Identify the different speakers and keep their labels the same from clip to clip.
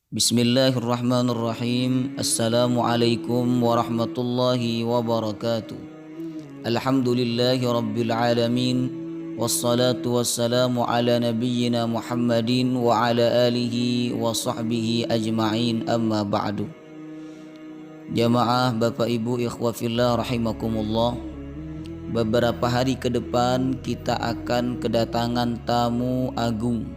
Speaker 1: Bismillahirrahmanirrahim. Assalamualaikum warahmatullahi wabarakatuh. Alhamdulillahi rabbil alamin. Wassalatu wassalamu ala nabiyyina Muhammadin wa ala alihi wa sahbihi ajma'in, amma ba'du. Jamaah Bapak Ibu ikhwah fillah rahimakumullah. Beberapa hari ke depan kita akan kedatangan tamu agung,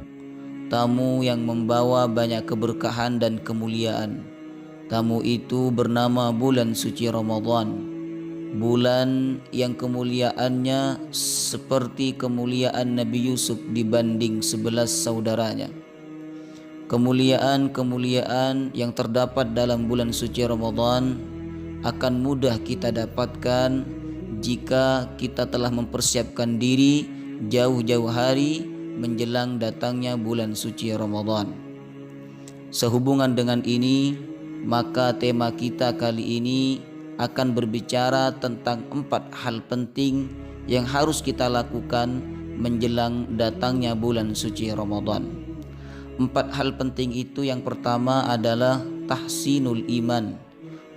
Speaker 1: tamu yang membawa banyak keberkahan dan kemuliaan. Tamu itu bernama bulan suci Ramadan, bulan yang kemuliaannya seperti kemuliaan Nabi Yusuf dibanding 11 saudaranya. Kemuliaan-kemuliaan yang terdapat dalam bulan suci Ramadan akan mudah kita dapatkan jika kita telah mempersiapkan diri jauh-jauh hari menjelang datangnya bulan suci Ramadan. Sehubungan dengan ini, maka tema kita kali ini akan berbicara tentang 4 hal penting yang harus kita lakukan menjelang datangnya bulan suci Ramadan. 4 hal penting itu, yang pertama adalah tahsinul iman,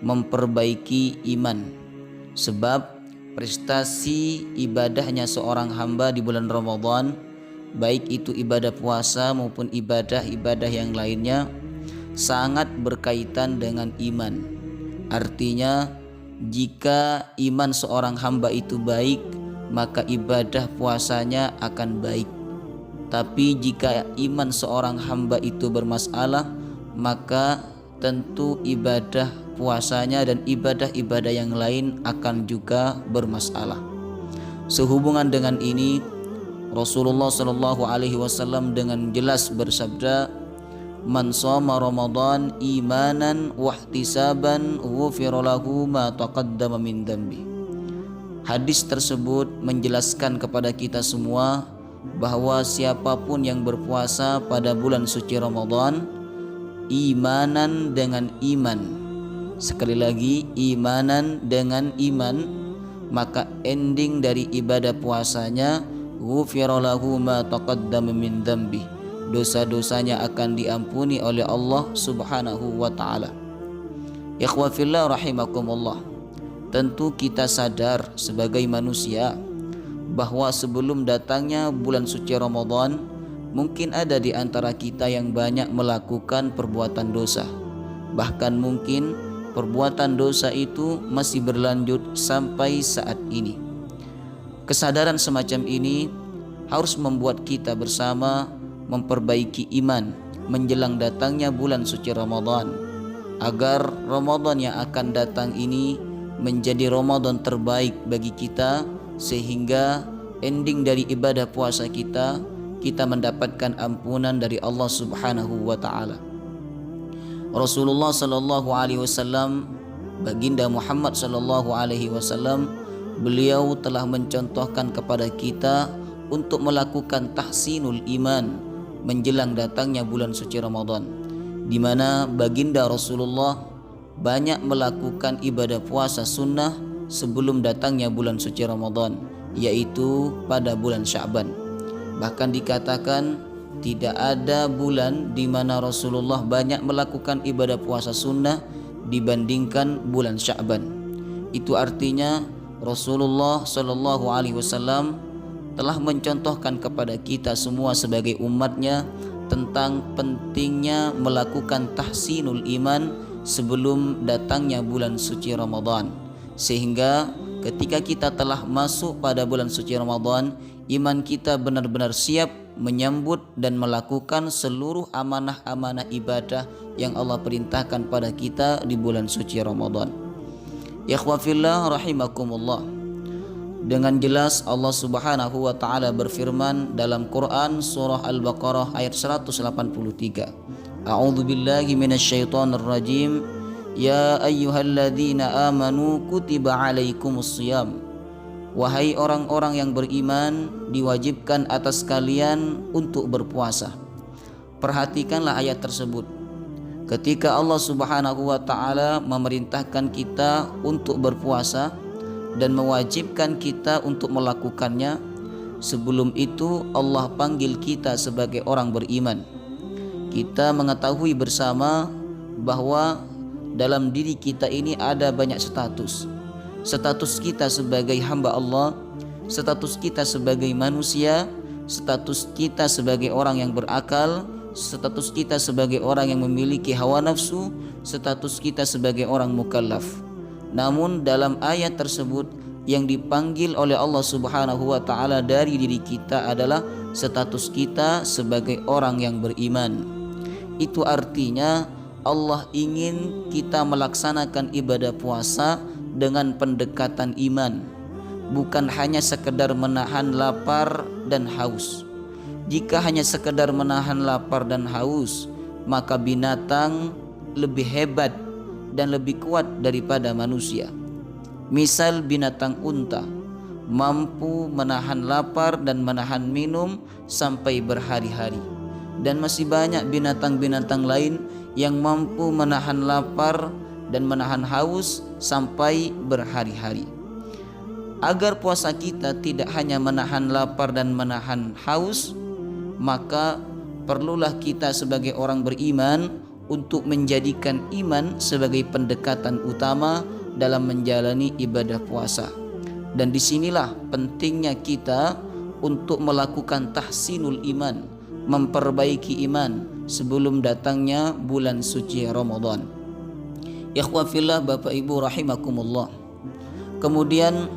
Speaker 1: memperbaiki iman. Sebab prestasi ibadahnya seorang hamba di bulan Ramadan, baik itu ibadah puasa maupun ibadah-ibadah yang lainnya, sangat berkaitan dengan iman. Artinya, jika iman seorang hamba itu baik, maka ibadah puasanya akan baik. Tapi jika iman seorang hamba itu bermasalah, maka tentu ibadah puasanya dan ibadah-ibadah yang lain akan juga bermasalah. Sehubungan dengan ini, Rasulullah Shallallahu Alaihi Wasallam dengan jelas bersabda, "Man shoma Ramadan imanan wahtisaban ghufira lahu ma taqaddama min dambi." Hadis tersebut menjelaskan kepada kita semua bahwa siapapun yang berpuasa pada bulan suci Ramadan, imanan dengan iman, sekali lagi imanan dengan iman, maka ending dari ibadah puasanya ghufira lahu ma taqaddama min dzambi, dosa-dosanya akan diampuni oleh Allah Subhanahu wa taala. Ikhwah fillah rahimakumullah. Tentu kita sadar sebagai manusia bahwa sebelum datangnya bulan suci Ramadan, mungkin ada di antara kita yang banyak melakukan perbuatan dosa. Bahkan mungkin perbuatan dosa itu masih berlanjut sampai saat ini. Kesadaran semacam ini harus membuat kita bersama memperbaiki iman menjelang datangnya bulan suci Ramadan, agar Ramadan yang akan datang ini menjadi Ramadan terbaik bagi kita, sehingga ending dari ibadah puasa kita mendapatkan ampunan dari Allah Subhanahu wa taala. Rasulullah sallallahu alaihi wasallam, baginda Muhammad sallallahu alaihi wasallam, beliau telah mencontohkan kepada kita untuk melakukan tahsinul iman menjelang datangnya bulan suci Ramadan, di mana baginda Rasulullah banyak melakukan ibadah puasa sunnah sebelum datangnya bulan suci Ramadan, yaitu pada bulan Sya'ban. Bahkan dikatakan tidak ada bulan di mana Rasulullah banyak melakukan ibadah puasa sunnah dibandingkan bulan Sya'ban. Itu artinya Rasulullah Shallallahu Alaihi Wasallam telah mencontohkan kepada kita semua sebagai umatnya tentang pentingnya melakukan tahsinul iman sebelum datangnya bulan suci Ramadan, sehingga ketika kita telah masuk pada bulan suci Ramadan, iman kita benar-benar siap menyambut dan melakukan seluruh amanah-amanah ibadah yang Allah perintahkan pada kita di bulan suci Ramadan. Ya ikhwafillah rahimakumullah. Dengan jelas Allah Subhanahu wa taala berfirman dalam Quran surah Al-Baqarah ayat 183. A'udzu billahi minasyaitonir rajim. Ya ayyuhalladzina amanu kutiba alaikumusshiyam. Wahai orang-orang yang beriman, diwajibkan atas kalian untuk berpuasa. Perhatikanlah ayat tersebut. Ketika Allah Subhanahu wa taala memerintahkan kita untuk berpuasa dan mewajibkan kita untuk melakukannya, sebelum itu Allah panggil kita sebagai orang beriman. Kita mengetahui bersama bahwa dalam diri kita ini ada banyak status. Status kita sebagai hamba Allah, status kita sebagai manusia, status kita sebagai orang yang berakal, status kita sebagai orang yang memiliki hawa nafsu, status kita sebagai orang mukallaf. Namun dalam ayat tersebut yang dipanggil oleh Allah Subhanahu wa taala dari diri kita adalah status kita sebagai orang yang beriman. Itu artinya Allah ingin kita melaksanakan ibadah puasa dengan pendekatan iman, bukan hanya sekedar menahan lapar dan haus. Jika hanya sekedar menahan lapar dan haus, maka binatang lebih hebat dan lebih kuat daripada manusia. Misal binatang unta mampu menahan lapar dan menahan minum sampai berhari-hari, dan masih banyak binatang-binatang lain yang mampu menahan lapar dan menahan haus sampai berhari-hari. Agar puasa kita tidak hanya menahan lapar dan menahan haus, maka perlulah kita sebagai orang beriman untuk menjadikan iman sebagai pendekatan utama dalam menjalani ibadah puasa. Dan disinilah pentingnya kita untuk melakukan tahsinul iman, memperbaiki iman sebelum datangnya bulan suci Ramadan. Ikhwah fillah, Bapak Ibu rahimakumullah. Kemudian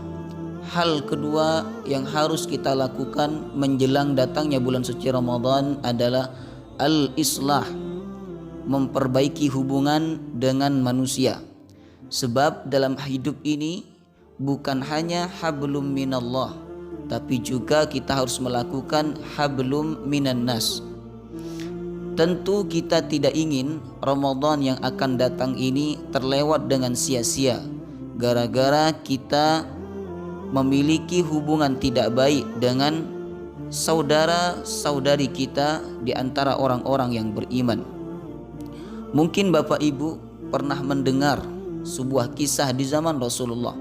Speaker 1: hal kedua yang harus kita lakukan menjelang datangnya bulan suci Ramadan adalah al-islah, memperbaiki hubungan dengan manusia. Sebab dalam hidup ini bukan hanya hablum minallah, tapi juga kita harus melakukan hablum minan nas. Tentu kita tidak ingin Ramadan yang akan datang ini terlewat dengan sia-sia gara-gara kita memiliki hubungan tidak baik dengan saudara-saudari kita di antara orang-orang yang beriman. Mungkin Bapak Ibu pernah mendengar sebuah kisah di zaman Rasulullah.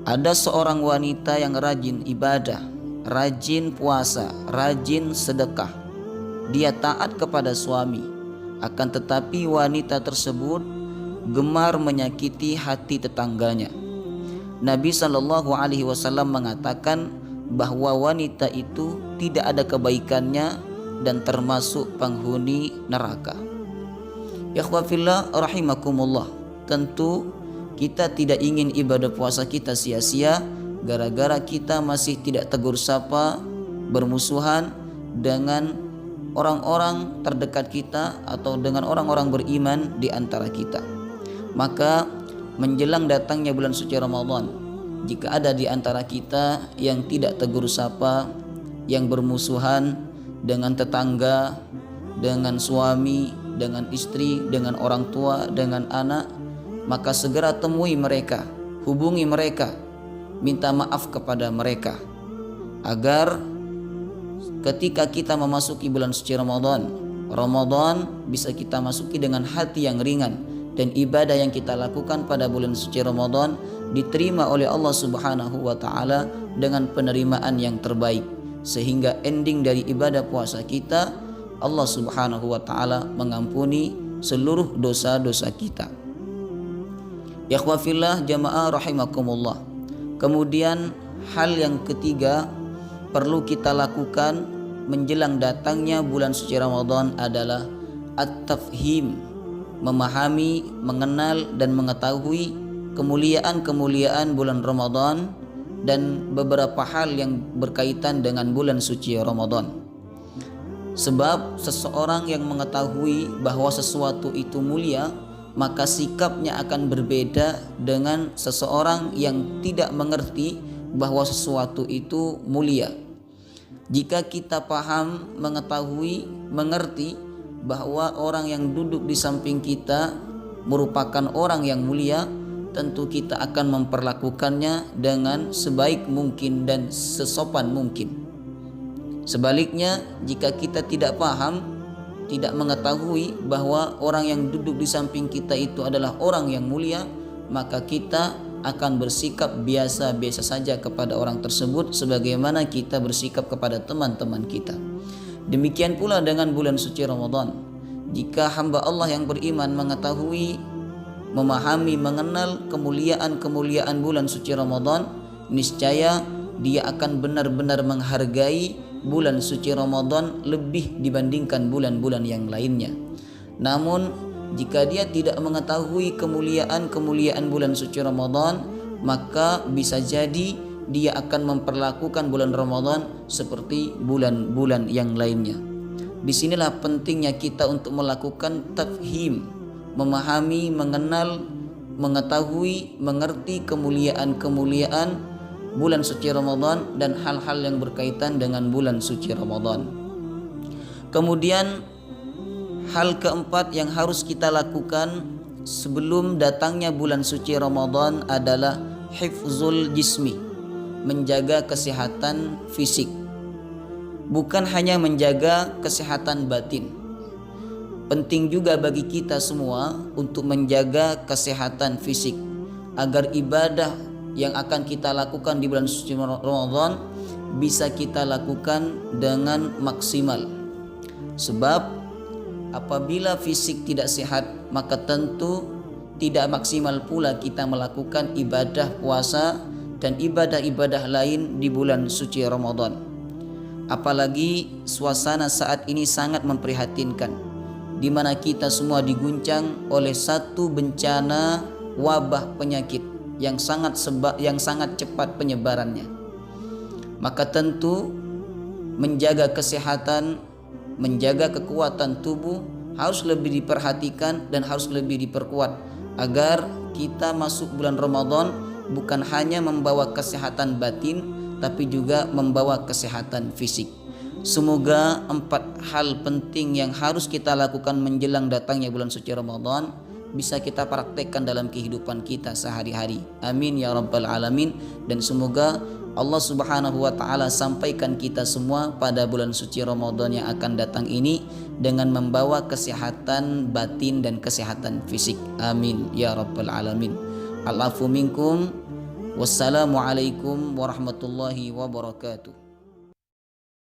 Speaker 1: Ada seorang wanita yang rajin ibadah, rajin puasa, rajin sedekah. Dia taat kepada suami, akan tetapi wanita tersebut gemar menyakiti hati tetangganya. Nabi SAW mengatakan bahwa wanita itu tidak ada kebaikannya dan termasuk penghuni neraka. Ikhwah fillah rahimakumullah. Tentu kita tidak ingin ibadah puasa kita sia-sia gara-gara kita masih tidak tegur sapa, bermusuhan dengan orang-orang terdekat kita atau dengan orang-orang beriman di antara kita. Maka menjelang datangnya bulan suci Ramadan, jika ada di antara kita yang tidak tegur sapa, yang bermusuhan dengan tetangga, dengan suami, dengan istri, dengan orang tua, dengan anak, maka segera temui mereka, hubungi mereka, minta maaf kepada mereka, agar ketika kita memasuki bulan suci Ramadan bisa kita masuki dengan hati yang ringan, dan ibadah yang kita lakukan pada bulan suci Ramadan diterima oleh Allah Subhanahu wa taala dengan penerimaan yang terbaik, sehingga ending dari ibadah puasa kita Allah Subhanahu wa taala mengampuni seluruh dosa-dosa kita. Ya ikhwafillah jamaah rahimakumullah. Kemudian hal yang ketiga perlu kita lakukan menjelang datangnya bulan suci Ramadan adalah at-tafhim, memahami, mengenal dan mengetahui kemuliaan-kemuliaan bulan Ramadan dan beberapa hal yang berkaitan dengan bulan suci Ramadan. Sebab seseorang yang mengetahui bahwa sesuatu itu mulia, maka sikapnya akan berbeda dengan seseorang yang tidak mengerti bahwa sesuatu itu mulia. Jika kita paham, mengetahui, mengerti bahwa orang yang duduk di samping kita merupakan orang yang mulia, tentu kita akan memperlakukannya dengan sebaik mungkin dan sesopan mungkin. Sebaliknya, jika kita tidak paham, tidak mengetahui bahwa orang yang duduk di samping kita itu adalah orang yang mulia, maka kita akan bersikap biasa-biasa saja kepada orang tersebut sebagaimana kita bersikap kepada teman-teman kita. Demikian pula dengan bulan suci Ramadan. Jika hamba Allah yang beriman mengetahui, memahami, mengenal kemuliaan-kemuliaan bulan suci Ramadan, niscaya dia akan benar-benar menghargai bulan suci Ramadan lebih dibandingkan bulan-bulan yang lainnya. Namun jika dia tidak mengetahui kemuliaan-kemuliaan bulan suci Ramadan, maka bisa jadi dia akan memperlakukan bulan Ramadan seperti bulan-bulan yang lainnya. Disinilah pentingnya kita untuk melakukan tafhim, memahami, mengenal, mengetahui, mengerti kemuliaan-kemuliaan bulan suci Ramadan dan hal-hal yang berkaitan dengan bulan suci Ramadan. Kemudian hal keempat yang harus kita lakukan sebelum datangnya bulan suci Ramadan adalah hifzul jismi, menjaga kesehatan fisik. Bukan hanya menjaga kesehatan batin, penting juga bagi kita semua untuk menjaga kesehatan fisik agar ibadah yang akan kita lakukan di bulan suci Ramadan bisa kita lakukan dengan maksimal. Sebab apabila fisik tidak sehat, maka tentu tidak maksimal pula kita melakukan ibadah puasa dan ibadah-ibadah lain di bulan suci Ramadan. Apalagi suasana saat ini sangat memprihatinkan, di mana kita semua diguncang oleh satu bencana wabah penyakit yang sangat cepat penyebarannya. Maka tentu menjaga kesehatan, menjaga kekuatan tubuh harus lebih diperhatikan dan harus lebih diperkuat agar kita masuk bulan Ramadan bukan hanya membawa kesehatan batin tapi juga membawa kesehatan fisik. Semoga 4 hal penting yang harus kita lakukan menjelang datangnya bulan suci Ramadan bisa kita praktekkan dalam kehidupan kita sehari-hari. Amin ya rabbal alamin. Dan semoga Allah subhanahu wa ta'ala sampaikan kita semua pada bulan suci Ramadan yang akan datang ini dengan membawa kesehatan batin dan kesehatan fisik. Amin ya rabbal alamin. Al-afu minkum. Wassalamualaikum warahmatullahi wabarakatuh.